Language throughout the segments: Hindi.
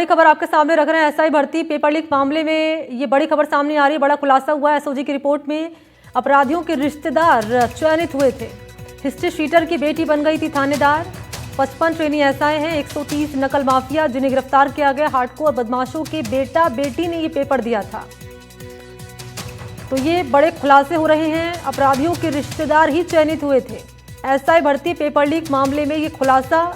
बड़ी खबर आपके सामने रख रहे हैं। एसआई भर्ती पेपर लीक मामले में ये बड़ी खबर सामने आ रही है। बड़ा खुलासा हुआ है। एसओजी की रिपोर्ट में अपराधियों के रिश्तेदार चयनित हुए थे। हिस्ट्री शीटर की बेटी बन गई थी थानेदार। 55 ट्रेनी एसआई हैं, 130 नकल माफिया जिन्हें गिरफ्तार किया गया। हार्डकोर बदमाशों के बेटा बेटी ने ये पेपर दिया था। तो ये बड़े खुलासे हो रहे हैं। अपराधियों के रिश्तेदार ही चयनित हुए थे। एसआई भर्ती पेपर लीक मामले में ये खुलासा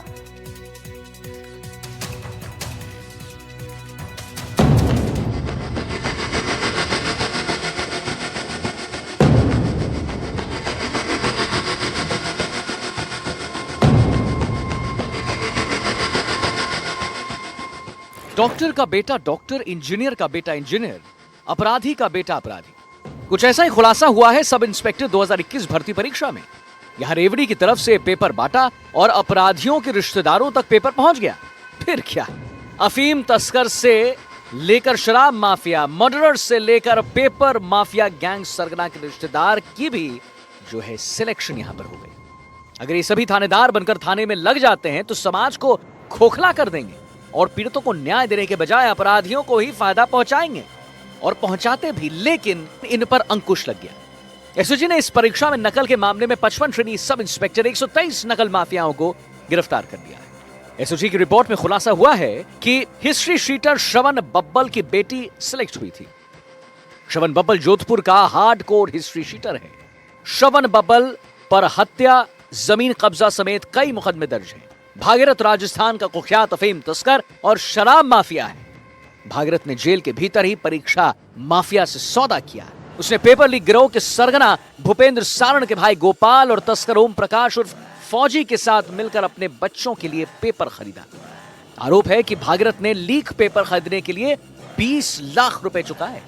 डॉक्टर का बेटा डॉक्टर, इंजीनियर का बेटा इंजीनियर, अपराधी का बेटा अपराधी। कुछ ऐसा ही खुलासा हुआ है सब इंस्पेक्टर 2021 भर्ती परीक्षा में। यहां रेवड़ी की तरफ से पेपर बांटा और अपराधियों के रिश्तेदारों तक पेपर पहुंच गया। फिर क्या, अफीम तस्कर से लेकर शराब माफिया, मर्डरर से लेकर पेपर माफिया गैंग सरगना के रिश्तेदार की भी जो है सिलेक्शन यहां पर हो गई। अगर ये सभी थानेदार बनकर थाने में लग जाते हैं तो समाज को खोखला कर देंगे और पीड़ितों को न्याय देने के बजाय अपराधियों को ही फायदा पहुंचाएंगे, और पहुंचाते भी। लेकिन इन पर अंकुश लग गया। एसओजी ने इस परीक्षा में नकल के मामले में 55 ट्रेनी सब इंस्पेक्टर 123 नकल माफियाओं को गिरफ्तार कर लिया है। एसओजी की रिपोर्ट में खुलासा हुआ है कि हिस्ट्री शीटर श्रवण बब्बल की बेटी सिलेक्ट हुई थी। श्रवण बब्बल जोधपुर का हार्डकोर हिस्ट्री शीटर है। श्रवण बब्बल पर हत्या, जमीन कब्जा समेत कई मुकदमे दर्ज हैं। भागीरथ राजस्थान का कुख्यात अफीम तस्कर और शराब माफिया है। भागीरथ ने जेल के भीतर ही परीक्षा माफिया से सौदा किया। उसने पेपर लीक गिरोह के सरगना भूपेंद्र सारण के भाई गोपाल और तस्कर ओम प्रकाश उर्फ फौजी के साथ मिलकर अपने बच्चों के लिए पेपर खरीदा। आरोप है कि भागीरथ ने लीक पेपर खरीदने के लिए 20 लाख रुपए चुकाए।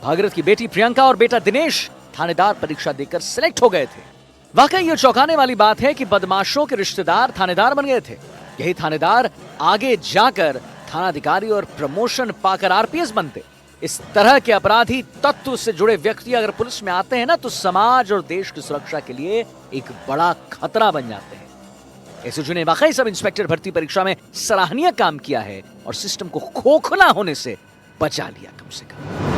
भागीरथ की बेटी प्रियंका और बेटा दिनेश थानेदार परीक्षा देकर सिलेक्ट हो गए थे। वाकई ये चौंकाने वाली बात है कि बदमाशों के रिश्तेदार थानेदार बन गए थे। यही थानेदार आगे जाकर थानाधिकारी और प्रमोशन पाकर आरपीएस बनते। इस तरह के अपराधी तत्व से जुड़े व्यक्ति अगर पुलिस में आते हैं ना, तो समाज और देश की सुरक्षा के लिए एक बड़ा खतरा बन जाते हैं। एसओजी ने वाकई सब इंस्पेक्टर भर्ती परीक्षा में सराहनीय काम किया है और सिस्टम को खोखला होने से बचा लिया कम से कम।